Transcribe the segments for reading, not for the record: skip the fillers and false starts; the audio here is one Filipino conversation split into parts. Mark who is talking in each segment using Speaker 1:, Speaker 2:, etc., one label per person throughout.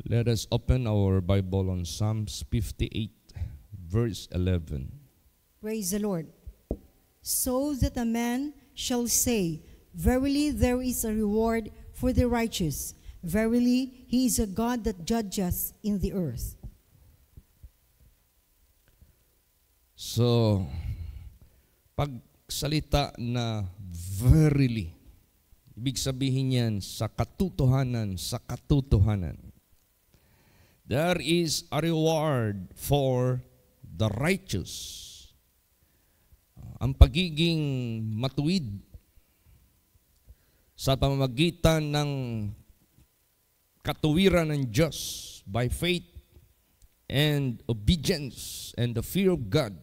Speaker 1: Let us open our Bible on Psalms 58, verse 11.
Speaker 2: Praise the Lord. So that a man shall say, verily there is a reward for the righteous. Verily, He is a God that judges in the earth.
Speaker 1: So, pagsalita na verily, ibig sabihin yan sa katotohanan, sa katotohanan. There is a reward for the righteous. Ang pagiging matuwid sa pamamagitan ng katuwiran ng Diyos by faith and obedience and the fear of God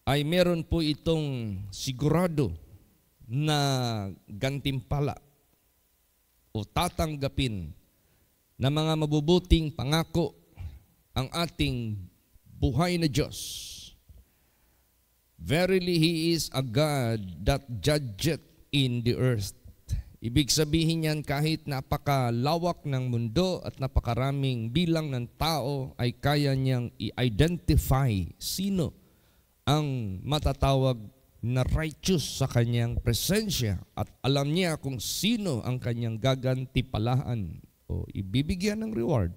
Speaker 1: ay meron po itong sigurado na gantimpala o tatanggapin na mga mabubuting pangako ang ating buhay na Diyos. Verily, He is a God that judgeth in the earth. Ibig sabihin yan, kahit napakalawak ng mundo at napakaraming bilang ng tao, ay kaya niyang i-identify sino ang matatawag na righteous sa kanyang presensya at alam niya kung sino ang kanyang gagantipalaan o ibibigyan ng reward.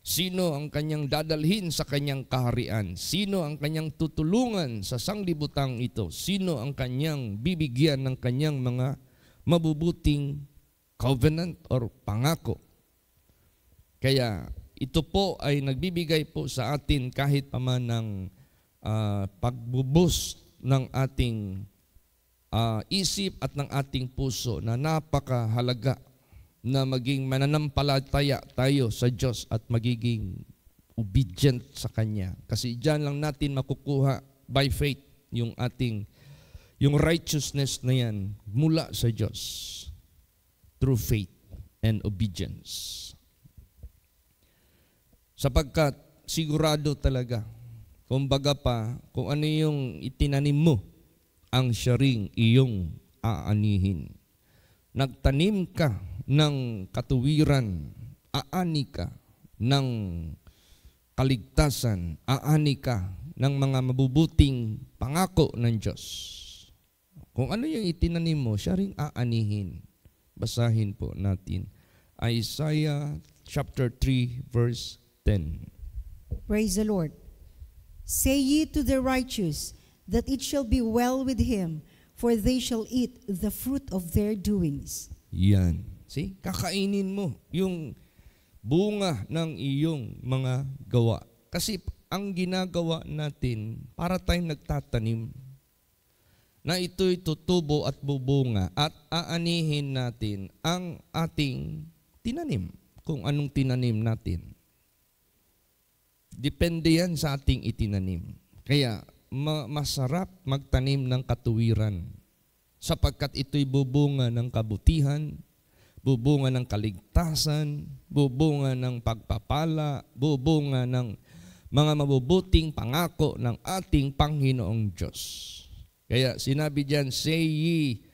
Speaker 1: Sino ang kanyang dadalhin sa kanyang kaharian? Sino ang kanyang tutulungan sa sanglibutang ito? Sino ang kanyang bibigyan ng kanyang mga mabubuting covenant or pangako? Kaya ito po ay nagbibigay po sa atin kahit paman ng pagbuboost ng ating isip at ng ating puso na napakahalaga na maging mananampalataya tayo sa Diyos at magiging obedient sa Kanya. Kasi diyan lang natin makukuha by faith yung righteousness na yan mula sa Diyos through faith and obedience. Sapagkat sigurado talaga, kumbaga pa, kung ano yung itinanim mo, ang siya ring iyong aanihin. Nagtanim ka ng katuwiran, aani ka ng kaligtasan, aani ka ng mga mabubuting pangako ng Diyos. Kung ano yung itinanim mo, siya ring aanihin. Basahin po natin. Isaiah chapter 3 verse 10.
Speaker 2: Praise the Lord. Say ye to the righteous that it shall be well with him, for they shall eat the fruit of their doings.
Speaker 1: Yan. See? Kakainin mo yung bunga ng iyong mga gawa. Kasi ang ginagawa natin, para tayong nagtatanim, na ito'y tutubo at bubunga at aanihin natin ang ating tinanim. Kung anong tinanim natin. Depende yan sa ating itinanim. Kaya masarap magtanim ng katuwiran sapagkat ito'y bubunga ng kabutihan, bubunga ng kaligtasan, bubunga ng pagpapala, bubunga ng mga mabubuting pangako ng ating Panginoong Diyos. Kaya sinabi diyan, say ye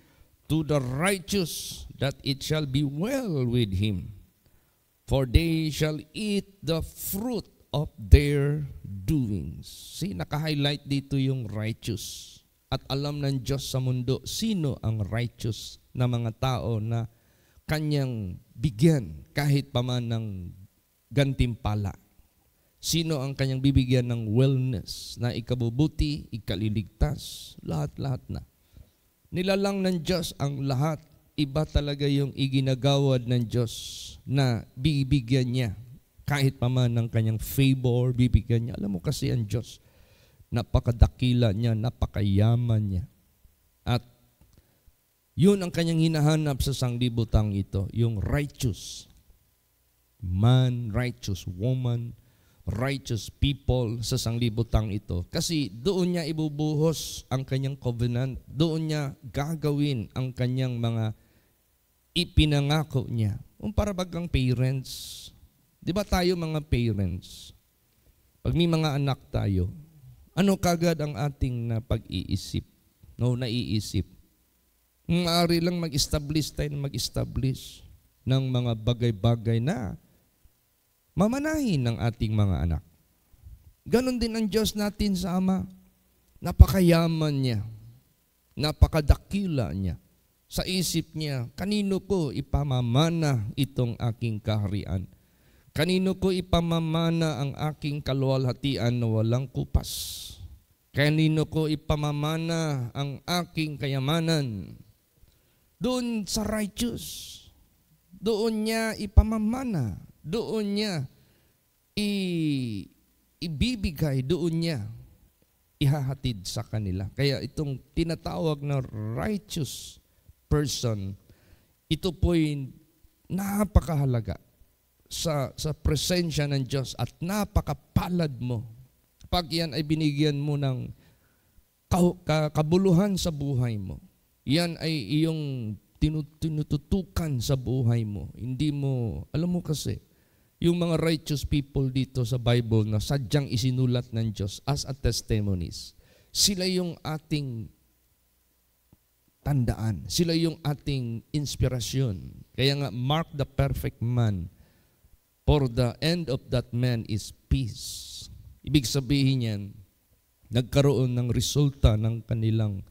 Speaker 1: to the righteous that it shall be well with him, for they shall eat the fruit of their doings. See, naka-highlight dito yung righteous. At alam ng Diyos sa mundo, sino ang righteous na mga tao na Kanyang bigyan kahit paman ng gantimpala. Sino ang Kanyang bibigyan ng wellness na ikabubuti, ikaliligtas, lahat-lahat na. Nilalang ng Diyos ang lahat. Iba talaga yung iginagawad ng Diyos na bibigyan niya. Kahit paman ng Kanyang favor, bibigyan niya. Alam mo kasi ang Diyos, napakadakila niya, napakayaman niya. At yun ang Kanyang hinahanap sa sanglibutang ito, yung righteous man, righteous woman, righteous people sa sanglibutang ito. Kasi doon niya ibubuhos ang Kanyang covenant, doon niya gagawin ang Kanyang mga ipinangako niya. Para bagang parents. Di ba tayo mga parents? Pag may mga anak tayo, ano kagad ang ating pag-iisip? Naiisip. Maaari lang mag-establish tayo ng mag-establish ng mga bagay-bagay na mamanahin ng ating mga anak. Ganon din ang Diyos natin sa Ama. Napakayaman niya. Napakadakila niya. Sa isip niya, kanino ko ipamamana itong aking kaharian? Kanino ko ipamamana ang aking kaluwalhatian na walang kupas? Kanino ko ipamamana ang aking kayamanan? Doon sa righteous. Doon niya ipamamana. Doon niya ibibigay. Doon niya ihahatid sa kanila. Kaya itong tinatawag na righteous person, ito po'y napakahalaga sa presensya ng Diyos at napakapalad mo pag yan ay binigyan mo ng kabuluhan sa buhay mo. Yan ay iyong tinututukan sa buhay mo. Hindi mo, alam mo kasi, yung mga righteous people dito sa Bible na sadyang isinulat ng Diyos as a testimonies, sila yung ating tandaan. Sila yung ating inspirasyon. Kaya nga, mark the perfect man, for the end of that man is peace. Ibig sabihin yan, nagkaroon ng resulta ng kanilang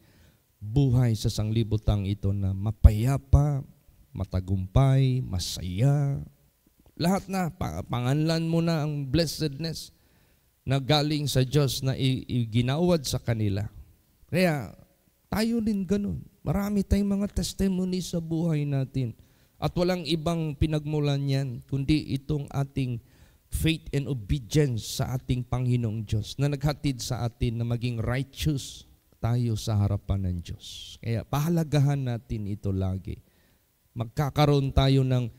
Speaker 1: buhay sa sanglibutang ito na mapayapa, matagumpay, masaya. Lahat na, panganlan mo na ang blessedness na galing sa Diyos na iginawad sa kanila. Kaya tayo din ganun. Marami tayong mga testimonies sa buhay natin. At walang ibang pinagmulan yan, kundi itong ating faith and obedience sa ating Panginoong Diyos na naghatid sa atin na maging righteous tayo sa harapan ng Diyos. Kaya pahalagahan natin ito lagi. Magkakaroon tayo ng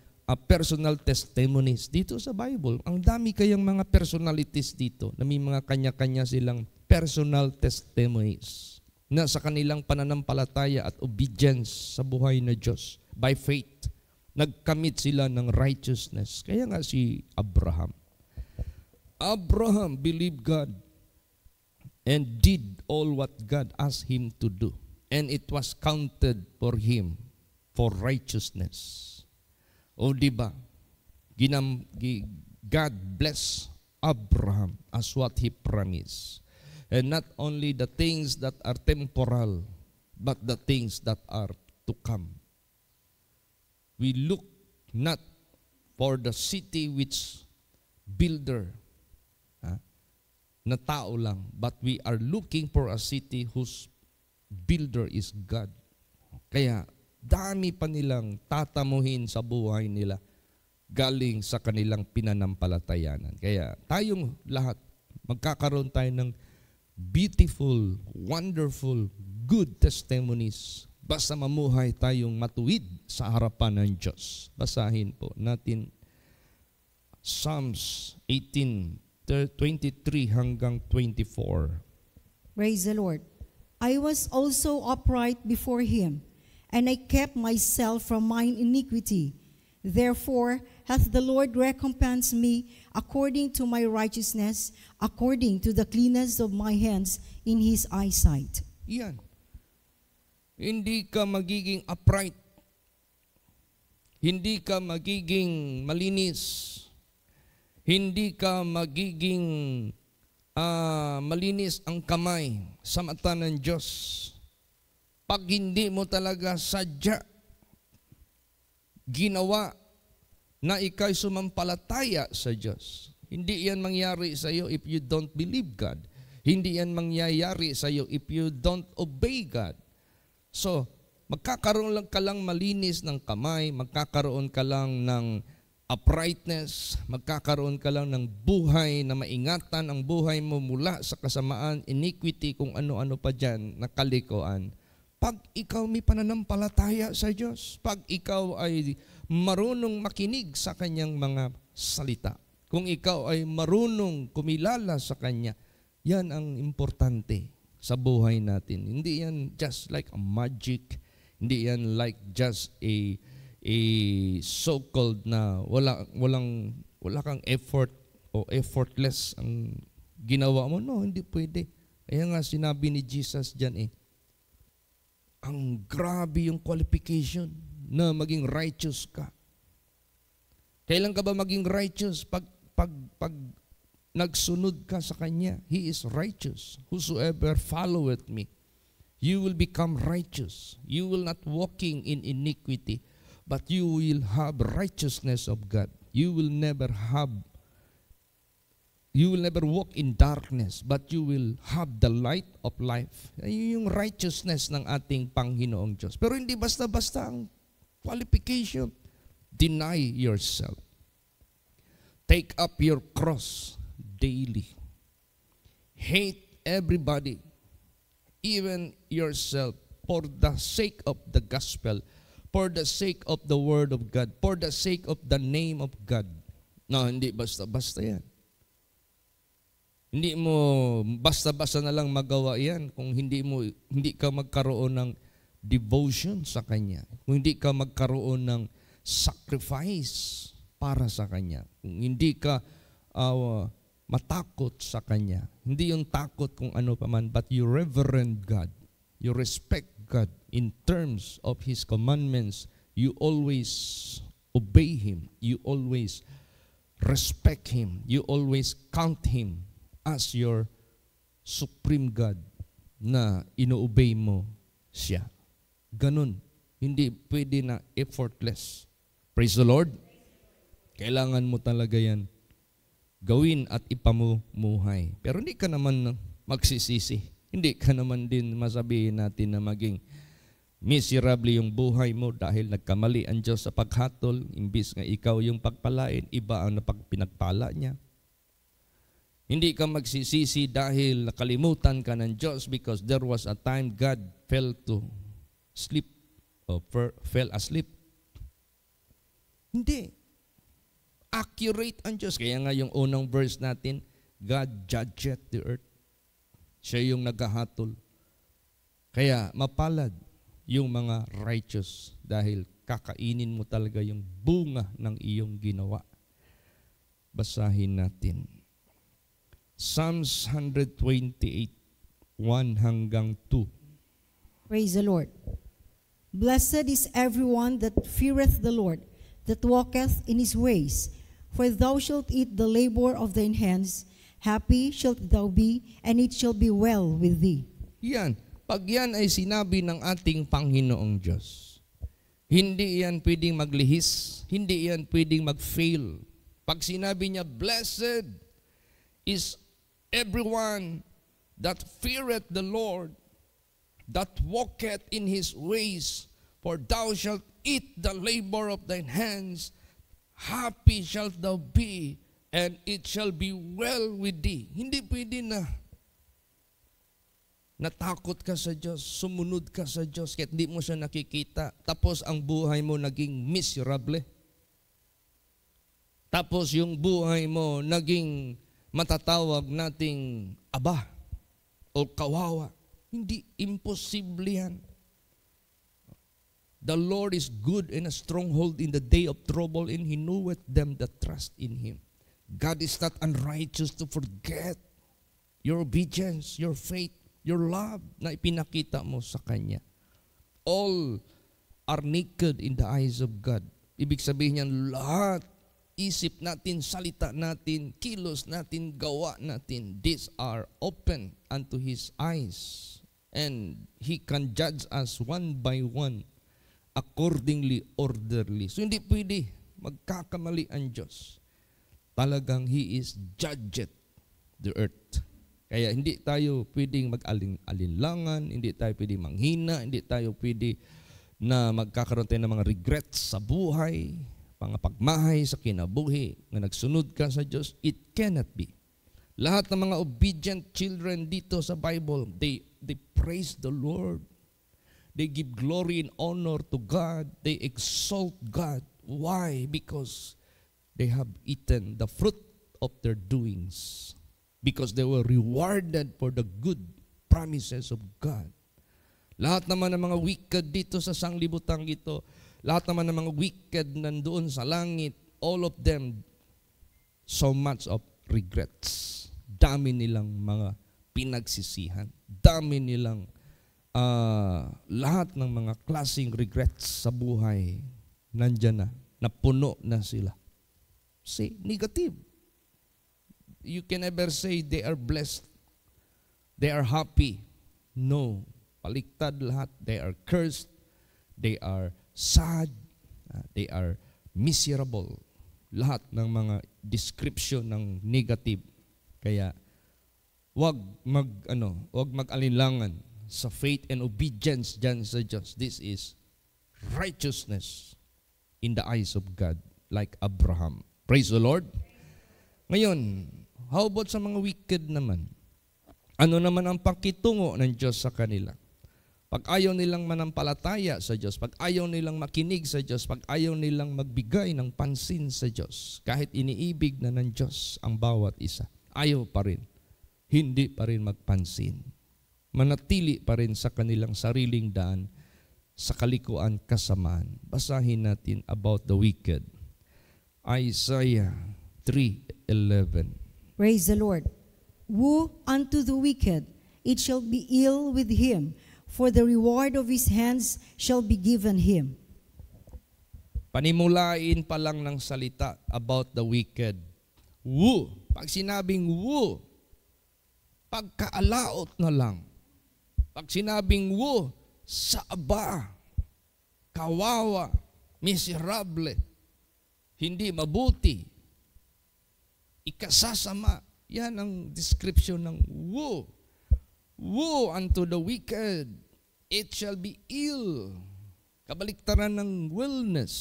Speaker 1: personal testimonies dito sa Bible. Ang dami kayang mga personalities dito na may mga kanya-kanya silang personal testimonies na sa kanilang pananampalataya at obedience sa buhay na Diyos by faith, nagkamit sila ng righteousness. Kaya nga si Abraham. Abraham believed God and did all what God asked him to do. And it was counted for him for righteousness. O diba? God bless Abraham as what he promised. And not only the things that are temporal, but the things that are to come. We look not for the city which builder na tao lang, but we are looking for a city whose builder is God. Kaya dami pa nilang tatamuhin sa buhay nila galing sa kanilang pinanampalatayanan. Kaya tayong lahat, magkakaroon tayo ng beautiful, wonderful, good testimonies basta mamuhay tayong matuwid sa harapan ng Diyos. Basahin po natin Psalms 18:23 hanggang 24.
Speaker 2: Praise the Lord. I was also upright before him, and I kept myself from mine iniquity. Therefore hath the Lord recompensed me according to my righteousness, according to the cleanness of my hands in his eyesight.
Speaker 1: Yan. Hindi ka magiging upright. Hindi ka magiging malinis. Hindi ka magiging malinis ang kamay sa mata ng Diyos. Pag hindi mo talaga sadya ginawa na ika'y sumampalataya sa Diyos. Hindi yan mangyari sa iyo if you don't believe God. Hindi yan mangyayari sa iyo if you don't obey God. So, magkakaroon lang ka lang malinis ng kamay, magkakaroon ka lang ng uprightness, magkakaroon ka lang ng buhay na maingatan ang buhay mo mula sa kasamaan, iniquity, kung ano-ano pa dyan na kalikuan. Pag ikaw may pananampalataya sa Diyos, pag ikaw ay marunong makinig sa Kanyang mga salita, kung ikaw ay marunong kumilala sa Kanya, yan ang importante sa buhay natin. Hindi yan just like a magic, hindi yan like just a so-called na wala kang effort o effortless ang ginawa mo. No, hindi pwede. Kaya nga sinabi ni Jesus dyan ang grabe yung qualification na maging righteous ka. Kailan ka ba maging righteous? Pag pag nagsunod ka sa Kanya, He is righteous. Whosoever followeth me, you will become righteous. You will not walking in iniquity, but you will have righteousness of God. You will never walk in darkness, but you will have the light of life. Ayun yung righteousness ng ating Panginoong Diyos. Pero hindi basta-basta ang qualification. Deny yourself. Take up your cross daily. Hate everybody, even yourself, for the sake of the gospel, for the sake of the word of God, for the sake of the name of God. No, hindi basta-basta yan. Hindi mo basta-basta na lang magawa yan kung hindi ka magkaroon ng devotion sa Kanya. Kung hindi ka magkaroon ng sacrifice para sa Kanya. Kung hindi ka matakot sa Kanya. Hindi yung takot kung ano pa man, but you reverend God. You respect God in terms of His commandments. You always obey Him. You always respect Him. You always count Him as your supreme God na ino-obey mo siya. Ganun. Hindi pwede na effortless. Praise the Lord. Kailangan mo talaga yan gawin at ipamumuhay. Pero hindi ka naman magsisisi. Hindi ka naman din masabihin natin na maging miserable yung buhay mo dahil nagkamali ang Diyos sa paghatol. Imbis nga ikaw yung pagpalain, iba ang pinagpala niya. Hindi ka magsisisi dahil nakalimutan ka ng Diyos because there was a time God fell asleep. Hindi. Accurate ang Diyos. Kaya nga yung unang verse natin, God judgeth the earth. Siya yung naghahatol. Kaya mapalad yung mga righteous dahil kakainin mo talaga yung bunga ng iyong ginawa. Basahin natin. Psalms 128, 1 hanggang 2.
Speaker 2: Praise the Lord. Blessed is everyone that feareth the Lord, that walketh in His ways. For thou shalt eat the labor of thine hands. Happy shalt thou be, and it shall be well with thee.
Speaker 1: Yan. Pag yan ay sinabi ng ating Panginoong Diyos, hindi yan pwedeng maglihis, hindi yan pwedeng mag-fail. Pag sinabi niya, blessed is everyone that feareth the Lord, that walketh in His ways, for thou shalt eat the labor of thine hands. Happy shalt thou be, and it shall be well with thee. Hindi pwede na natakot ka sa Diyos, sumunod ka sa Diyos, kahit hindi mo siya nakikita, tapos ang buhay mo naging miserable. Tapos yung buhay mo naging matatawag nating aba o kawawa. Hindi, imposible yan. The Lord is good and a stronghold in the day of trouble, and He knoweth them that trust in Him. God is not unrighteous to forget your obedience, your faith, your love na ipinakita mo sa Kanya. All are naked in the eyes of God. Ibig sabihin niyan, lahat, isip natin, salita natin, kilos natin, gawa natin, these are open unto His eyes. And He can judge us one by one, accordingly, orderly. So hindi pwede magkakamali ang Diyos. Talagang He is judged the earth. Kaya hindi tayo pwedeng mag-alinlangan, hindi tayo pwedeng manghina, hindi tayo pwede na magkakaroon tayo ng mga regrets sa buhay, mga pagmahay sa kinabuhi, na nagsunod ka sa Diyos. It cannot be. Lahat ng mga obedient children dito sa Bible, they praise the Lord. They give glory and honor to God. They exalt God. Why? Because they have eaten the fruit of their doings. Because they were rewarded for the good promises of God. Lahat naman ng mga wicked dito sa sanglibutang ito, lahat naman ng mga wicked nandoon sa langit, all of them, so much of regrets. Dami nilang mga pinagsisihan. Dami nilang lahat ng mga klaseng regrets sa buhay, nandyan na, napuno na sila. See, negative. You can never say they are blessed. They are happy. No. Baliktad lahat. They are cursed. They are sad. They are miserable. Lahat ng mga description ng negative. Kaya wag mag-alinlangan sa faith and obedience dyan sa Diyos. This is righteousness in the eyes of God, like Abraham. Praise the Lord. Ngayon, how about sa mga wicked naman? Ano naman ang pakitungo ng Diyos sa kanila? Pag ayaw nilang manampalataya sa Diyos, pag ayaw nilang makinig sa Diyos, pag ayaw nilang magbigay ng pansin sa Diyos, kahit iniibig na ng Diyos ang bawat isa, ayaw pa rin, hindi pa rin magpansin. Manatili pa rin sa kanilang sariling daan, sa kalikuan kasamaan. Basahin natin about the wicked. Isaiah 3:11.
Speaker 2: Praise the Lord. Woe unto the wicked, it shall be ill with him, for the reward of his hands shall be given him.
Speaker 1: Panimulain pa lang ng salita about the wicked. Woe. Pag sinabing woe, pagkaalaot na lang. Pag sinabing woe, saba, kawawa, miserable, hindi mabuti, ikasasama. Yan ang description ng woe. Woe unto the wicked, it shall be ill. Kabaliktaran ng wellness.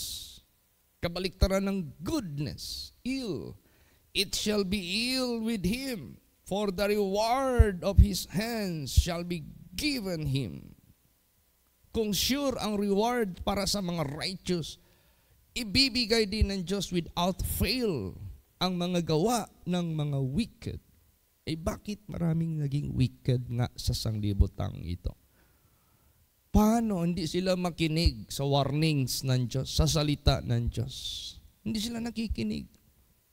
Speaker 1: Kabaliktaran ng goodness. Ill. It shall be ill with him, for the reward of his hands shall be given him. Kung sure ang reward para sa mga righteous, ibibigay din ng Diyos without fail ang mga gawa ng mga wicked. Bakit maraming naging wicked nga sa sanglibutang ito? Paano hindi sila makinig sa warnings ng Diyos, sa salita ng Diyos? Hindi sila nakikinig.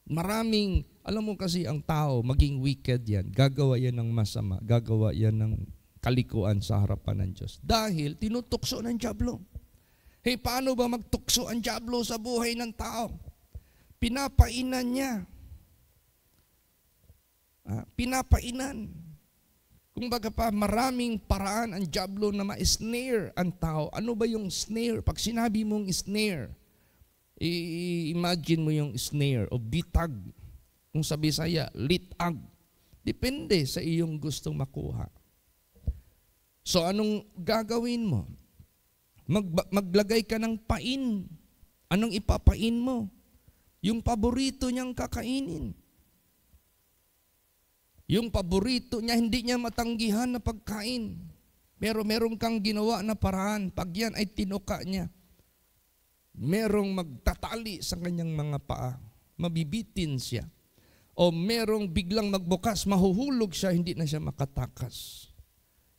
Speaker 1: Maraming, alam mo kasi ang tao, maging wicked yan, gagawa yan ng masama, gagawa yan ng kalikuan sa harapan ng Diyos. Dahil tinutukso ng dyablo. Paano ba magtukso ang dyablo sa buhay ng tao? Pinapainan niya. Pinapainan. Kung baga pa, maraming paraan ang dyablo na ma-snare ang tao. Ano ba yung snare? Pag sinabi mong snare, imagine mo yung snare o bitag. Kung sa Bisaya, litag. Depende sa iyong gustong makuha. So anong gagawin mo? Maglagay ka ng pain. Anong ipapain mo? Yung paborito niyang kakainin. Yung paborito niya, hindi niya matanggihan na pagkain. Pero meron kang ginawa na paraan. Pag yan ay tinuka niya, merong magtatali sa kanyang mga paa. Mabibitin siya. O merong biglang magbukas, mahuhulog siya, hindi na siya makatakas.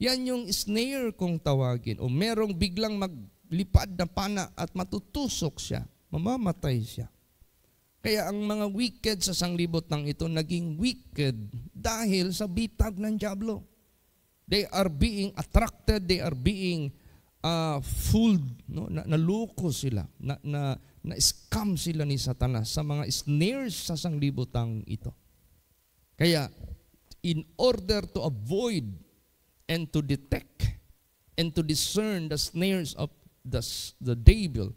Speaker 1: Yan yung snare kung tawagin. O merong biglang maglipad na pana at matutusok siya, mamamatay siya. Kaya ang mga wicked sa sanglibutan ito naging wicked dahil sa bitag ng dyablo. They are being attracted, they are being fooled, no? Naluko sila, na-scam sila ni Satanas sa mga snares sa sanglibutan ito. Kaya in order to avoid and to detect and to discern the snares of the devil,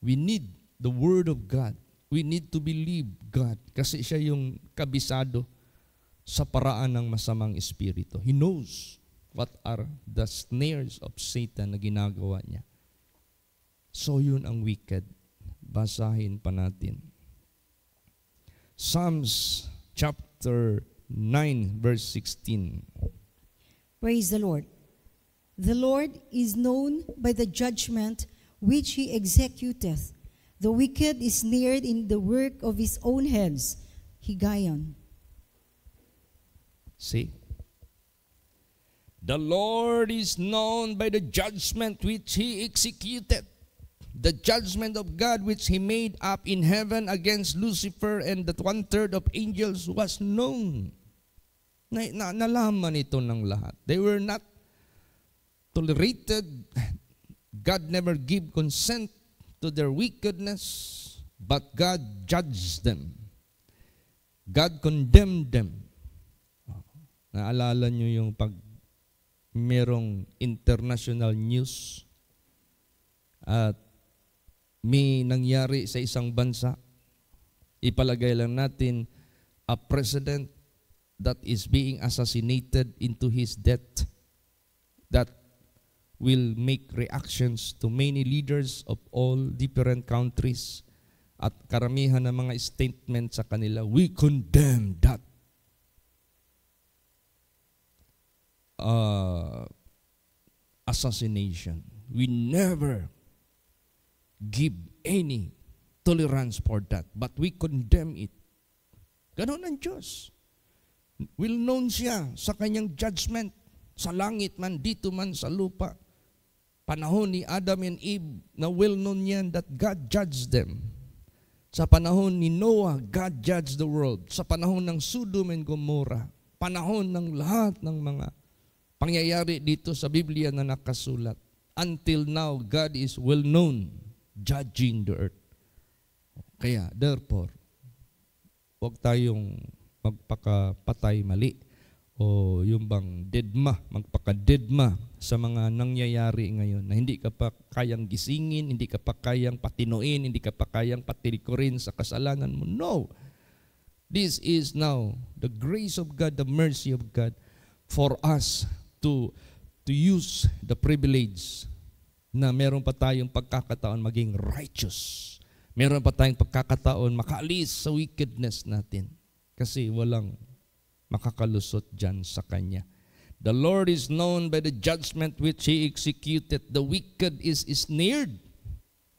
Speaker 1: we need the Word of God. We need to believe God kasi siya yung kabisado sa paraan ng masamang espiritu. He knows what are the snares of Satan na ginagawa niya. So yun ang wicked. Basahin pa natin. Psalms chapter 9 verse 16.
Speaker 2: Praise the Lord. The Lord is known by the judgment which he executeth. The wicked is snared in the work of his own hands. Higayon.
Speaker 1: See? The Lord is known by the judgment which he executed. The judgment of God which he made up in heaven against Lucifer and the 1/3 of angels was known. Nalaman ito ng lahat. They were not tolerated. God never gave consent to their wickedness, but God judged them. God condemned them. Naalala nyo yung pag merong international news at may nangyari sa isang bansa, ipalagay lang natin a president that is being assassinated into his death, that will make reactions to many leaders of all different countries, at karamihan ng mga statement sa kanila, we condemn that assassination. We never give any tolerance for that, but we condemn it. Ganon ang Diyos. Will known siya sa kanyang judgment, sa langit man, dito man sa lupa. Panahon ni Adam and Eve, na well known yan that God judged them. Sa panahon ni Noah, God judged the world. Sa panahon ng Sodom and Gomorrah, panahon ng lahat ng mga pangyayari dito sa Biblia na nakasulat. Until now, God is well known judging the earth. Kaya, therefore, huwag tayong magpakapatay mali o yung bang magpakadedma sa mga nangyayari ngayon na hindi ka pa kayang gisingin, hindi ka pa kayang patinuin, hindi ka pa kayang patilikurin sa kasalanan mo. No! This is now the grace of God, the mercy of God for us to use the privilege na meron pa tayong pagkakataon maging righteous. Meron pa tayong pagkakataon makaalis sa wickedness natin kasi walang makakalusot dyan sa Kanya. The Lord is known by the judgment which He executed. The wicked is snared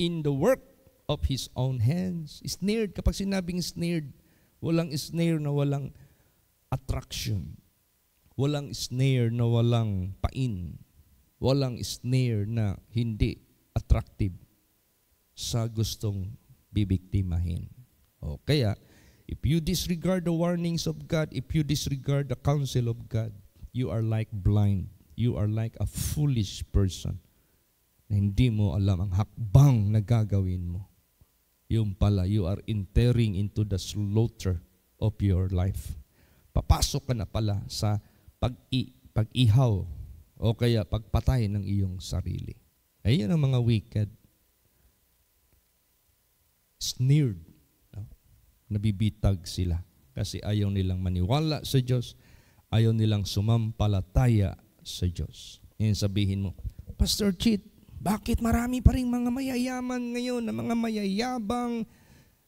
Speaker 1: in the work of his own hands. Snared, kapag sinabing snared, walang snare na walang attraction. Walang snare na walang pain. Walang snare na hindi attractive sa gustong bibiktimahin. O kaya, if you disregard the warnings of God, if you disregard the counsel of God, you are like blind. You are like a foolish person na hindi mo alam ang hakbang na gagawin mo. Yung pala, you are entering into the slaughter of your life. Papasok ka na pala sa pag-ihaw o kaya pagpatay ng iyong sarili. Ayan ang mga wicked. Sneered. Nabibitag sila kasi ayaw nilang maniwala sa Diyos, ayaw nilang sumampalataya sa Diyos. Ngayon sabihin mo, Pastor Chit, bakit marami pa rin mga mayayaman ngayon na mga mayayabang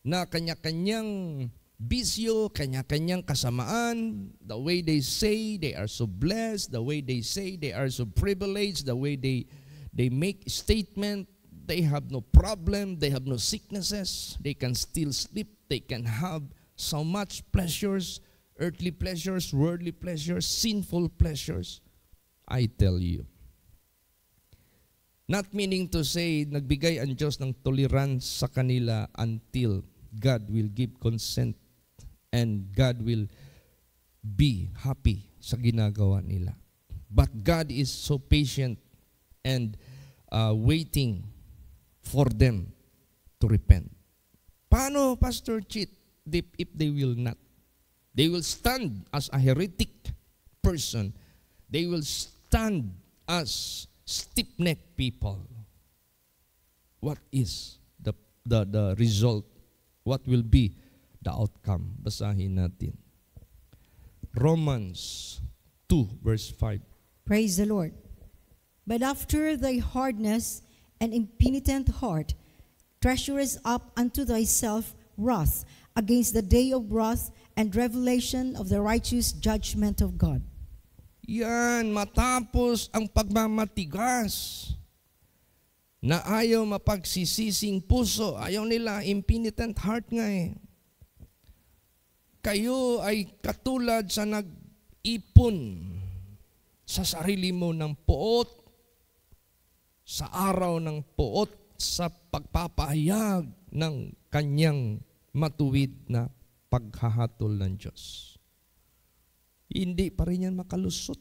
Speaker 1: na kanya-kanyang bisyo, kanya-kanyang kasamaan, the way they say they are so blessed, the way they say they are so privileged, the way they make statement, they have no problem, they have no sicknesses, they can still sleep, they can have so much pleasures, earthly pleasures, worldly pleasures, sinful pleasures. I tell you. Not meaning to say, nagbigay ang Diyos ng tolerance sa kanila until God will give consent and God will be happy sa ginagawa nila. But God is so patient and waiting for them to repent. Paano, Pastor Chit, if they will not? They will stand as a heretic person. They will stand as stiff-necked people. What is the result? What will be the outcome? Basahin natin. Romans 2 verse 5.
Speaker 2: Praise the Lord. But after thy hardness and impenitent heart, treasurest up unto thyself wrath against the day of wrath and revelation of the righteous judgment of God.
Speaker 1: Yan, matapos ang pagmamatigas na ayaw mapagsisising puso, ayaw nila, impenitent heart nga eh. Kayo ay katulad sa nag-ipon sa sarili mo ng puot, sa araw ng puot, sa pagpapahayag ng kanyang matuwid na paghahatol ng Diyos. Hindi pa rin yan makalusot.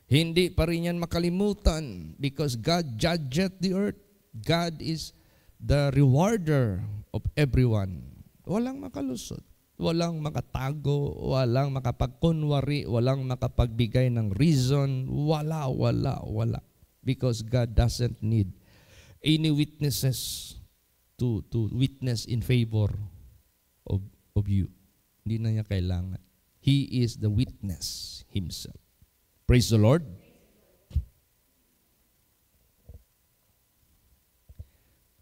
Speaker 1: Hindi pa rin yan makalimutan because God judgeth the earth. God is the rewarder of everyone. Walang makalusot. walang makatago, walang makapagkunwari, walang makapagbigay ng reason, wala. Because God doesn't need any witnesses to witness in favor of you. Hindi na niya kailangan. He is the witness himself. Praise the Lord.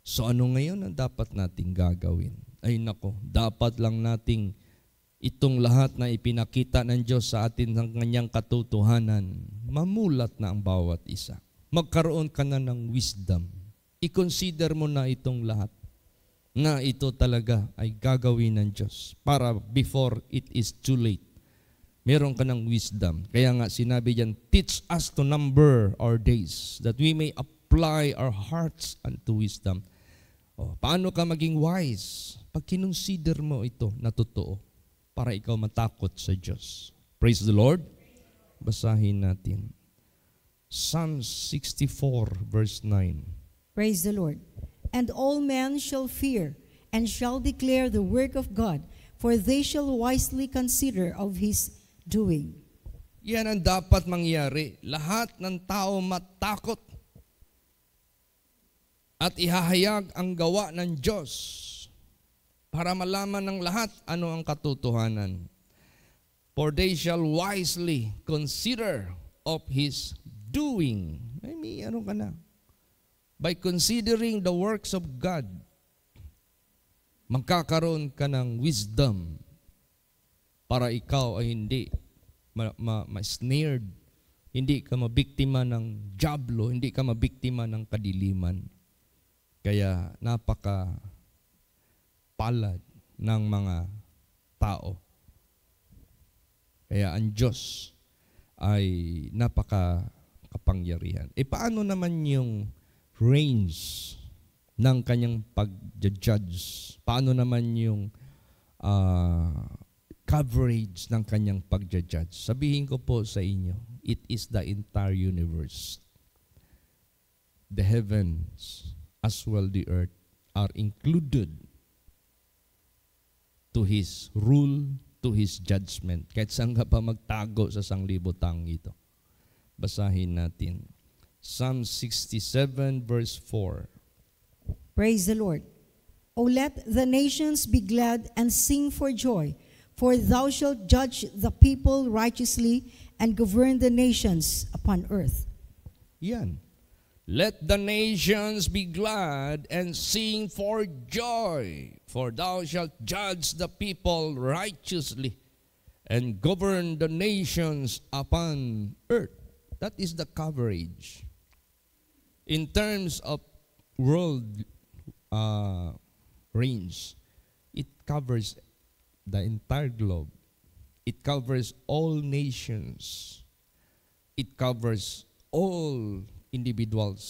Speaker 1: So ano ngayon ang dapat nating gagawin? Ay nako, dapat lang nating itong lahat na ipinakita ng Diyos sa atin ng kanyang katotohanan, mamulat na ang bawat isa. Magkaroon ka na ng wisdom. I-consider mo na itong lahat na ito talaga ay gagawin ng Diyos para before it is too late. Meron ka ng wisdom. Kaya nga sinabi diyan, teach us to number our days that we may apply our hearts unto wisdom. Paano ka maging wise? Pag kinonsider mo ito na totoo para ikaw matakot sa Diyos. Praise the Lord. Basahin natin. Psalm 64 verse 9.
Speaker 2: Praise the Lord. And all men shall fear and shall declare the work of God, for they shall wisely consider of His doing.
Speaker 1: Yan ang dapat mangyari. Lahat ng tao matakot at ihahayag ang gawa ng Diyos para malaman ng lahat ano ang katotohanan. For they shall wisely consider of His doing. May ano ka na. By considering the works of God, magkakaroon ka ng wisdom para ikaw ay hindi ma-snared, hindi ka mabiktima ng diablo, hindi ka mabiktima ng kadiliman. Kaya napaka palad ng mga tao. Kaya ang Diyos ay napaka kapangyarihan. Paano naman yung range ng kanyang pag-judge? Paano naman yung coverage ng kanyang pag-judge? Sabihin ko po sa inyo, it is the entire universe. The heavens as well the earth are included to His rule, to His judgment. Kahit saan ka pa magtago sa sanglibutang ito. Basahin natin. Psalm 67 verse 4.
Speaker 2: Praise the Lord. O let the nations be glad and sing for joy, for thou shalt judge the people righteously and govern the nations upon earth.
Speaker 1: Yan. Let the nations be glad and sing for joy, for thou shalt judge the people righteously and govern the nations upon earth. That is the coverage. In terms of world range, it covers the entire globe. It covers all nations. It covers all individuals,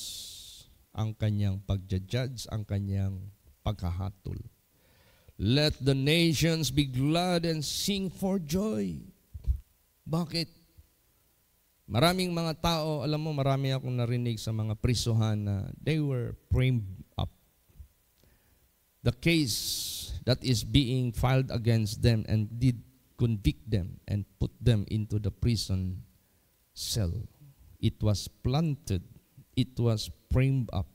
Speaker 1: ang kanyang pagja-judge, ang kanyang paghahatol. Let the nations be glad and sing for joy. Bakit? Maraming mga tao, alam mo, marami akong narinig sa mga prisuhan na they were framed up. The case that is being filed against them and did convict them and put them into the prison cell. It was planted. It was framed up.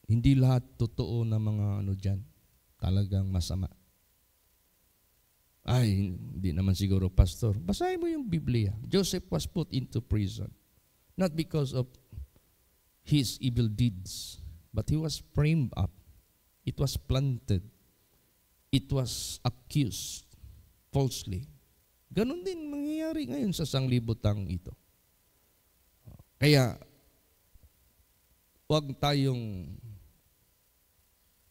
Speaker 1: Hindi lahat totoo na mga ano dyan. Talagang masama. Ay, hindi naman siguro, pastor. Basahin mo yung Biblia. Joseph was put into prison. Not because of his evil deeds, but he was framed up. It was planted. It was accused falsely. Ganon din mangyayari ngayon sa sanglibutang ito. Kaya, huwag tayong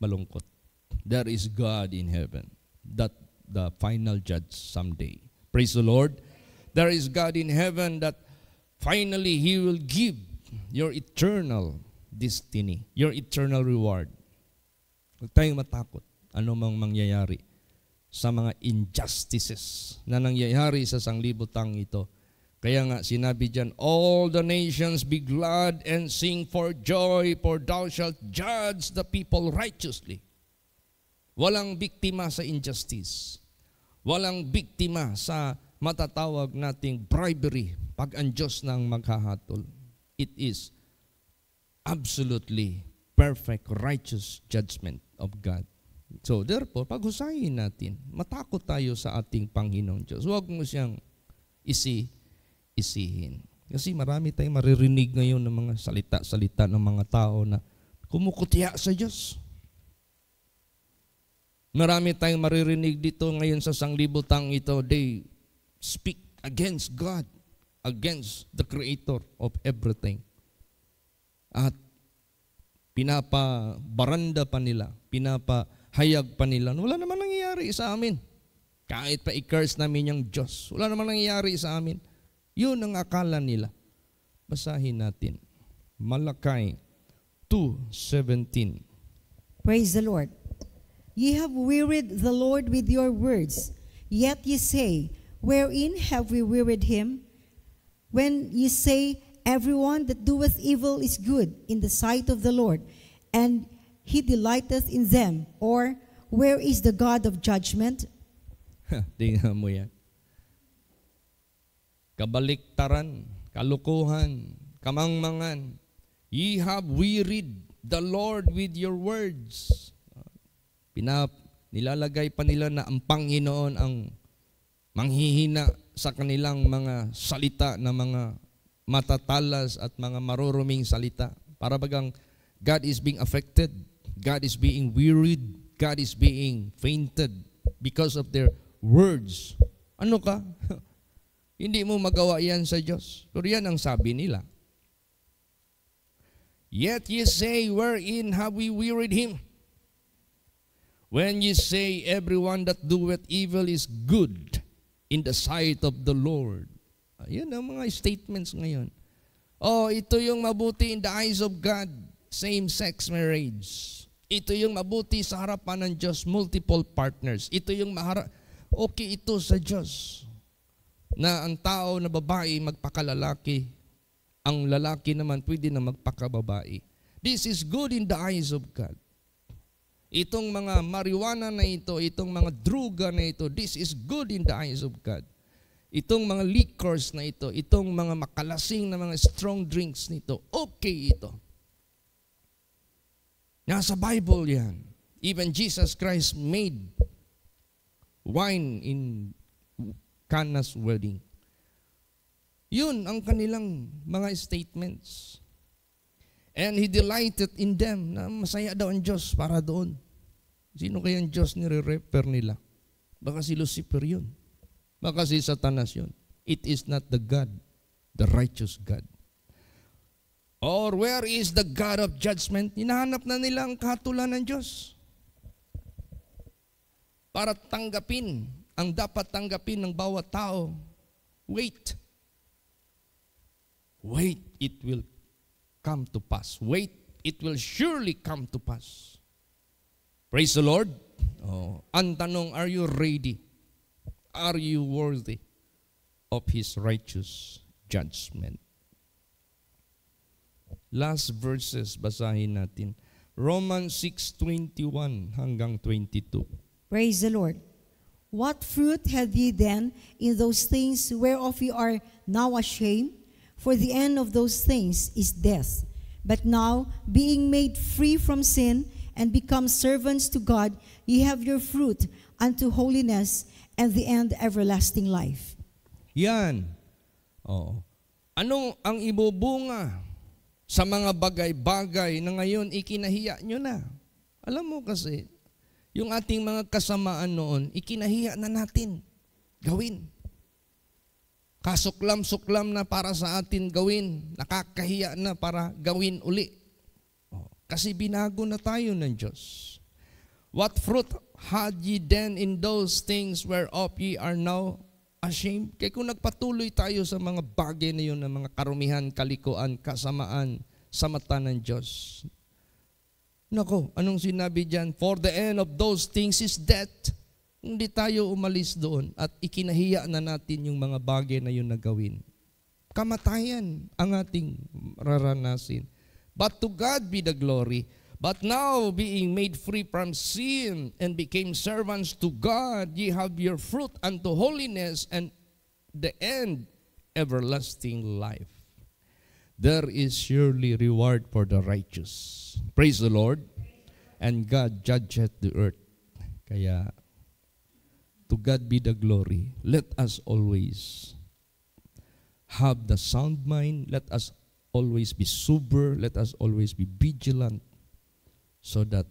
Speaker 1: malungkot. There is God in heaven, that the final judge someday. Praise the Lord. There is God in heaven that finally He will give your eternal destiny, your eternal reward. Huwag tayong matakot. Ano mang mangyayari sa mga injustices na nangyayari sa sanglibutang ito. Kaya nga sinabi diyan, all the nations be glad and sing for joy, for thou shalt judge the people righteously. Walang biktima sa injustice. Walang biktima sa matatawag nating bribery pag ang Diyos nang maghahatol. It is absolutely perfect, righteous judgment of God. So therefore, paghusayin natin, matakot tayo sa ating Panginoong Diyos. Huwag mo siyang isihin. Kasi marami tayong maririnig ngayon ng mga salita-salita ng mga tao na kumukutya sa Diyos. Marami tayong maririnig dito ngayon sa sanglibutang ito. They speak against God, against the Creator of everything. At pinapabaranda pa nila, pinapahayag pa nila, wala naman nangyayari sa amin. Kahit pa i-curse namin yung Diyos, wala naman nangyayari sa amin. Yun ang akala nila. Basahin natin. Malakay 2:17.
Speaker 2: Praise the Lord. Ye have wearied the Lord with your words, yet ye say, wherein have we wearied him? When ye say, everyone that doeth evil is good in the sight of the Lord, and he delighteth in them. Or, where is the God of judgment?
Speaker 1: Tingnan mo yan. Kabaliktaran, kalukuhan, kamangmangan. Ye have wearied the Lord with your words. Nilalagay pa nila na ang Panginoon ang manghihina sa kanilang mga salita na mga matatalas at mga maruruming salita. Para bagang God is being affected, God is being wearied, God is being fainted because of their words. Ano ka? Hindi mo magawa yan sa Diyos. Pero yan ang sabi nila. Yet ye say, wherein have we wearied him? When ye say, everyone that doeth evil is good in the sight of the Lord. Ayun ang mga statements ngayon. Oh, ito yung mabuti in the eyes of God, same-sex marriage. Ito yung mabuti sa harapan ng Diyos, multiple partners. Ito yung okay ito sa Diyos. Na ang tao na babae magpakalalaki, ang lalaki naman pwede na magpakababae. This is good in the eyes of God. Itong mga marijuana na ito, itong mga druga na ito, this is good in the eyes of God. Itong mga liquors na ito, itong mga makalasing na mga strong drinks nito, okay ito. Nasa Bible yan. Even Jesus Christ made wine in Cana's wedding. Yun ang kanilang mga statements. And He delighted in them, na masaya daw ang Diyos para doon. Sino kaya ang Diyos nire-refer nila? Baka si Lucifer yun. Baka si Satanas yun. It is not the God, the righteous God. Or where is the God of judgment? Hinahanap na nila ang kahatulan ng Diyos. Para tanggapin ang dapat tanggapin ng bawat tao. Wait. Wait, it will come to pass. Wait, it will surely come to pass. Praise the Lord. Oh, ang tanong, are you ready? Are you worthy of His righteous judgment? Last verses, basahin natin. Romans 6:21 hanggang 22.
Speaker 2: Praise the Lord. What fruit had ye then in those things whereof ye are now ashamed? For the end of those things is death. But now, being made free from sin and become servants to God, ye have your fruit unto holiness, and the end everlasting life.
Speaker 1: Yan. Oh. Anong ang ibubunga sa mga bagay-bagay na ngayon ikinahiya nyo na? Alam mo kasi, yung ating mga kasamaan noon, ikinahiya na natin gawin. Kasuklam-suklam na para sa atin gawin, nakakahiya na para gawin uli. Kasi binago na tayo ng Diyos. What fruit had ye then in those things whereof ye are now ashamed? Kaya kung nagpatuloy tayo sa mga bagay na yun, ng mga karumihan, kalikuan, kasamaan sa mata ng Diyos. Nako, anong sinabi dyan? For the end of those things is death. Hindi tayo umalis doon at ikinahiya na natin yung mga bagay na yun na gawin. Kamatayan ang ating raranasin. But to God be the glory. But now, being made free from sin and became servants to God, ye have your fruit unto holiness, and the end, everlasting life. There is surely reward for the righteous. Praise the Lord. And God judgeth the earth. Kaya, to God be the glory. Let us always have the sound mind. Let us always be sober. Let us always be vigilant, so that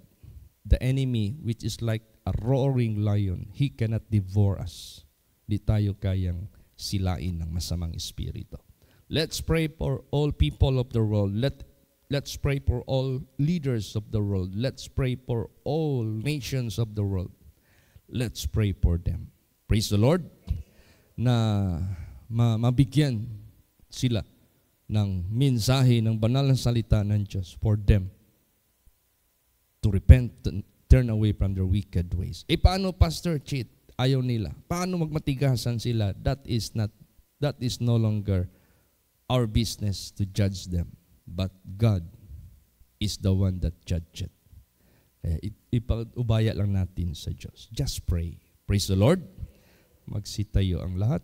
Speaker 1: the enemy, which is like a roaring lion, he cannot devour us. Di tayo kayang silain ng masamang espiritu. Let's pray for all people of the world. Let's pray for all leaders of the world. Let's pray for all nations of the world. Let's pray for them. Praise the Lord. Na mabigyan sila ng mensahe ng banal na salita ng Diyos for them to repent and turn away from their wicked ways. Paano, Pastor Chit? Ayaw nila. Paano magmatigasan sila? That is no longer our business to judge them. But God is the one that judgeth. Ipag-ubaya lang natin sa Diyos. Just pray. Praise the Lord. Magsitayo ang lahat.